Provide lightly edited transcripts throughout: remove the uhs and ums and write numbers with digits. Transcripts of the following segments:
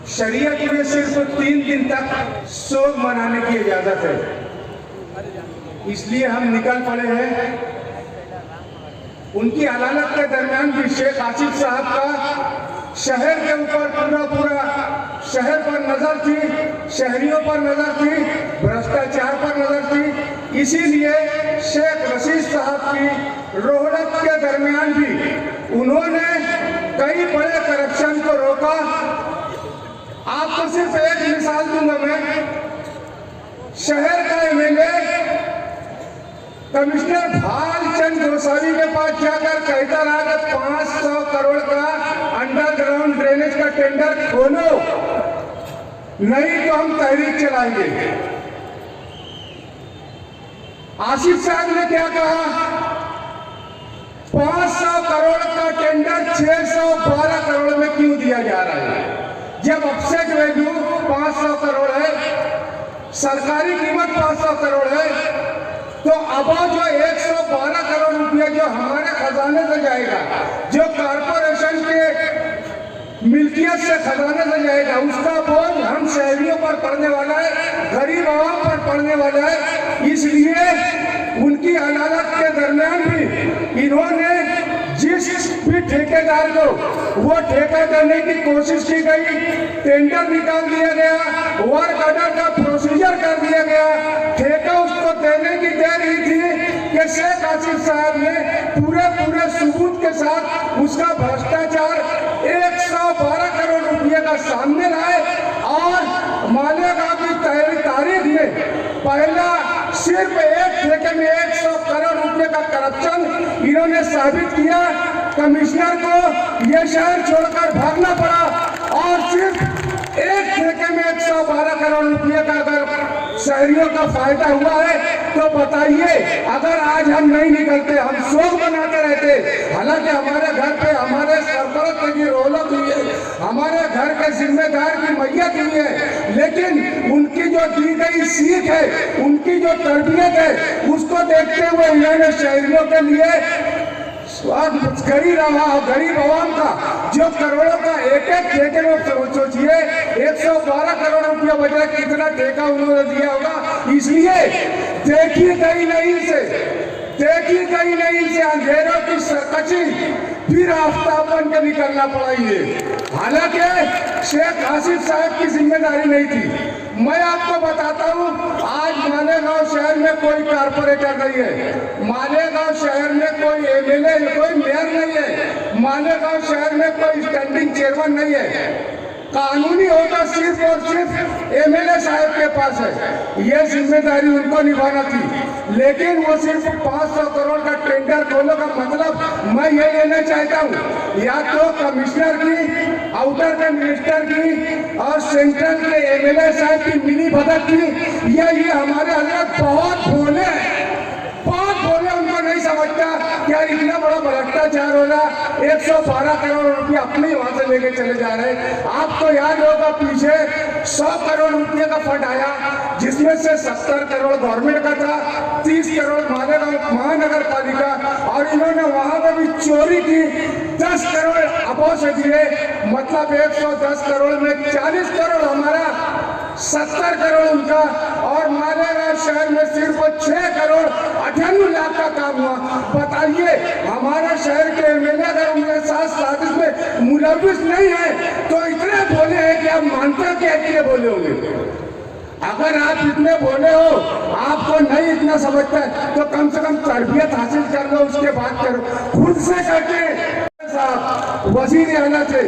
शरीयत में सिर्फ 3 दिन तक शोक मनाने की इजाजत है, इसलिए हम निकल पड़े हैं। उनकी अदालत के दरमियान भी शेख आसिफ साहब का शहर के ऊपर पूरा शहर पर नजर थी, शहरियों पर नजर थी, भ्रष्टाचार पर नजर थी। इसीलिए शेख रशीद साहब की रोहड़क के दरमियान भी उन्होंने कई बड़े करप्शन को रोका। आपको सिर्फ एक मिसाल दूंगा मैं। शहर का एमएलए कमिश्नर भालचंद गोसावी के पास जाकर कहता रहा कि 500 करोड़ का अंडरग्राउंड ड्रेनेज का टेंडर खोलो, नहीं तो हम तहरीक चलाएंगे। आसिफ साहब ने क्या कहा? 500 करोड़ का टेंडर 612 करोड़ में क्यों दिया जा रहा है? जब ऑफसेट वैल्यू 500 करोड़ है, सरकारी कीमत 500 करोड़ है, तो अब जो 112 करोड़ रुपया जो हमारे खजाने से जाएगा, जो कारपोरेशन के मिल्कियत से खजाने से जाएगा, उसका बोझ हम शहरियों पर पड़ने वाला है, गरीब आवाम पर पड़ने वाला है। इसलिए उनकी अदालत के दरमियान भी इन्होंने जिस भी ठेकेदार को वो ठेका देने की कोशिश की गई, टेंडर निकाल दिया गया, वर्क ऑर्डर का प्रोसीजर कर दिया गया, ठेका उसको देने की दे रही थी कि शेख आसिफ साहब ने पूरे सबूत के साथ उसका भ्रष्टाचार 112 करोड़ रुपये का सामने लाए और मालेगांव की तारीख में पहला सिर्फ एक ठेके में 100 करोड़ रुपए का करप्शन इन्होंने साबित किया। कमिश्नर को यह शहर छोड़कर भागना पड़ा और सिर्फ एक ठेके में 112 करोड़ रुपए का अगर शहरियों का फायदा हुआ है तो बताइए, अगर आज हम नहीं निकलते, हम शोक मनाते रहते। हालांकि हमारे घर पे हमारे सरपरस्त की रौनक हुई है, हमारे घर के जिम्मेदार की मैयत हुई है, लेकिन उनकी जो दी गई सीख है, उनकी जो तरबियत है, उसको देखते हुए इन्होंने शहरियों के लिए गरीब आवाम का जो करोड़ों का एक ठेके में सोचिए 112 करोड़ रुपया बजाय कितना ठेका उन्होंने दिया होगा। इसलिए देखी गई नहीं से अंधेरों की सरकची फिर आफ्ताब बन के निकलना पड़ा ये। हालांकि शेख आसिफ साहब की जिम्मेदारी नहीं थी। मैं आपको बताता हूं, आज मालेगांव शहर में कोई कारपोरेटर नहीं है, मालेगांव शहर में कोई एमएलए, कोई मेयर नहीं है, मालेगांव शहर में कोई स्टैंडिंग चेयरमैन नहीं है। कानूनी होता सिर्फ और सिर्फ एमएलए साहब के पास है, यह जिम्मेदारी उनको निभाना थी। लेकिन वो सिर्फ 500 करोड़ का टेंडर खोलो का मतलब मैं ये लेना चाहता हूँ, या तो कमिश्नर की, आउटर के मिनिस्टर की और सेंट्रल के एमएलए साहब की मिली भगत की, या ये हमारे हजरत बहुत भोले, उनको नहीं समझता कि यार इतना बड़ा भ्रष्टाचार हो रहा, 112 करोड़ रुपये अपने वहां से लेके चले जा रहे हैं। आपको याद होगा पीछे 100 करोड़ रुपये का फंड आया, जिसमें से 70 करोड़ गवर्नमेंट का था, 30 करोड़ मालेगांव महानगर पालिका, और इन्होंने वहां पर भी चोरी की। 10 करोड़ अबो से दिए, मतलब 110 करोड़ में 40 करोड़ हमारा, 70 करोड़ उनका, और मालेगांव शहर में सिर्फ 6 करोड़ 98 लाख का काम हुआ। बताइए, हमारा शहर के एमएलए अगर उनके साथ साजिश में मुलविस नहीं है तो इतने बोले हैं कि आप मानते हो कि इतने बोले होंगे। अगर आप इतने बोले हो, आपको नहीं इतना समझता है तो कम से कम तरबियत हासिल कर लो, उसके बाद करो, खुद से करके। साहब वजीर आला थे,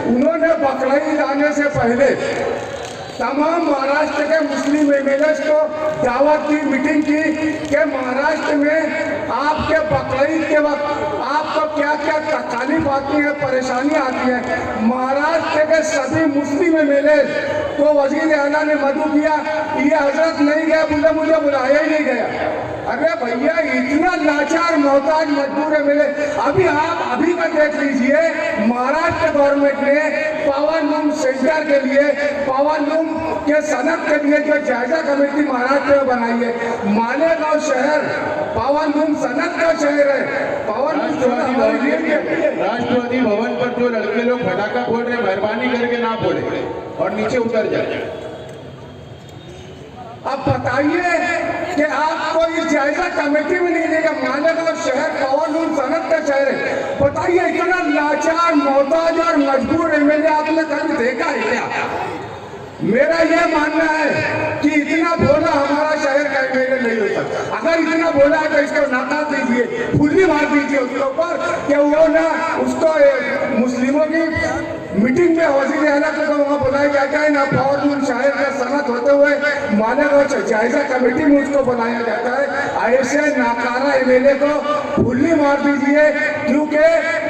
उन्होंने बकरीद आने से पहले तमाम महाराष्ट्र के मुस्लिम एमएलएस को दावत की, मीटिंग की कि महाराष्ट्र में आपके बकरीद के वक्त आपको क्या क्या तकलीफ आती है, परेशानी आती है। महाराष्ट्र के सभी मुस्लिम एमएलएस को वजीर आला ने मदऊ किया, ये हजरत नहीं गया, मुझे बुलाया ही नहीं गया। अरे भैया इतना लाचार मोहताज मजबूर है मेरे। अभी आप अभी का देख लीजिए, महाराष्ट्र गवर्नमेंट ने पावर लूम सेंटर के लिए, पावर लूम के सनक के लिए जो जायजा कमेटी महाराष्ट्र में बनाई है, मालेगांव शहर पावर लूम सनक का शहर है। पावर राष्ट्रपति भवन पर जो लड़के लोग पटाखा फोड़ रहे, मेहरबानी करके ना फोड़े और नीचे उतर जाए। अब बताइए कि आपको इस जायजा कमेटी में नहीं लेगा, मालेगांव शहर पावर लूम सनक का शहर है। बताइए इतना लाचार मोहताज और मजबूर एमएलए आपने कभी देखा है क्या? मेरा यह मानना है कि इतना भोला हमारा शहर का एमएलए नहीं हो सकता। अगर इतना भोला है तो इसको नकार दीजिए, फुल्ली मार दीजिए उसके ऊपर कि वो ना उसको मुस्लिमों की मीटिंग में वजीर आला को वहाँ बुलाया जाता है, ना पावर लूम शहर का सनत होते हुए मालेगांव जायजा कमेटी में उसको बुलाया जाता है। ऐसे नाकारा एमएलए को फुल्ली मार दीजिए, क्योंकि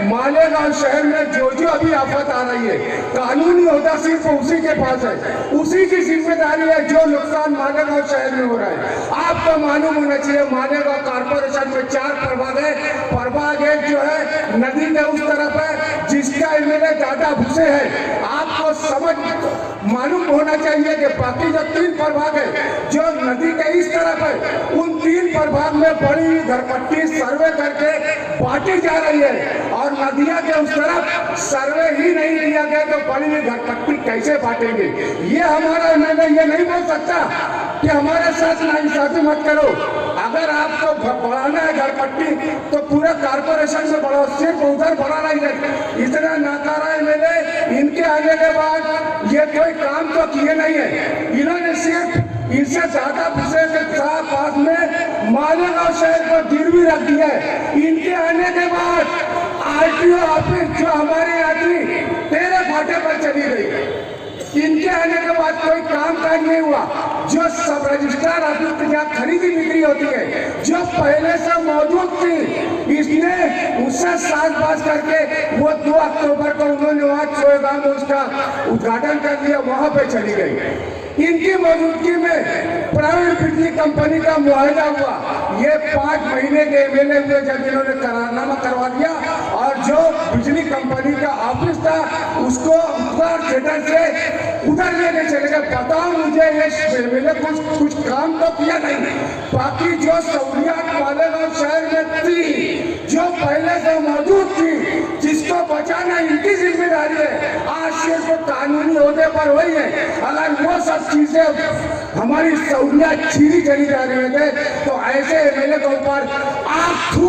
मालेगांव शहर में जो जो अभी आफत आ रही है, कानूनी होता सिर्फ उसी के पास है, उसी की जिम्मेदारी है जो नुकसान मालेगांव शहर में हो रहा है। आपको मालूम होना चाहिए मालेगांव कारपोरेशन में 4 प्रभाग है। प्रभाग एक जो है नदी के उस तरफ है, जिसका एमएलए दादा भूसे है। आपको समझ मालूम होना चाहिए कि बाकी जो 3 प्रभाग है जो नदी के इस तरफ है, उन 3 प्रभाग में बड़ी घरपट्टी सर्वे करके बांटी जा रही है, और नदिया के उस तरफ सर्वे ही नहीं किया गया तो बड़ी घरपट्टी कैसे बांटेंगे? ये हमारा एमएलए ये नहीं बोल सकता कि हमारे साथ नाइंसाफी मत करो। अगर आपको बढ़ाना है घरपट्टी तो पूरे कारपोरेशन में बढ़ाओ, सिर्फ उधर बढ़ाना ही नहीं। इतना नाकारा एमएलए, इनके आने के बाद ये कोई काम तो किए नहीं है। इन्होंने सिर्फ इनसे ज्यादा भूसे के पास में मालेगांव शहर को गिरवी रख दिया है। इनके आने के बाद आरटीओ ऑफिस जो हमारे यहाँ थी तेरे फाटे पर चली गई। इनके आने के बाद कोई काम काज नहीं हुआ। जो सब रजिस्ट्रार ऑफिस जहाँ खरीदी बिक्री होती है, जो पहले से मौजूद थी, इसने उससे साथ करके वो 2 अक्टूबर को उन्होंने वहाँ चोएगांव में उसका उद्घाटन कर दिया, वहां पे चली गई। इनकी मौजूदगी में प्राइवेट बिजली कंपनी का मुआहदा हुआ। ये 5 महीने के एमएलए हुए जब इन्होंने करारनामा करवा दिया, और जो बिजली कंपनी का ऑफिस था उसको थिएटर से उधर लेने चले गए। बताओ मुझे, ये एमएलए कुछ काम तो किया नहीं। बाकी जो सहूलियात मालेगांव शहर में थी, जो पहले से मौजूद थी, जिसको बचाना इनकी जिम्मेदारी है। आज सिर्फ कानूनी होने पर वही है। अगर वो सब चीजें हमारी सहूलियत छीनी चली जा रही है तो ऐसे एमएलए के ऊपर आग थू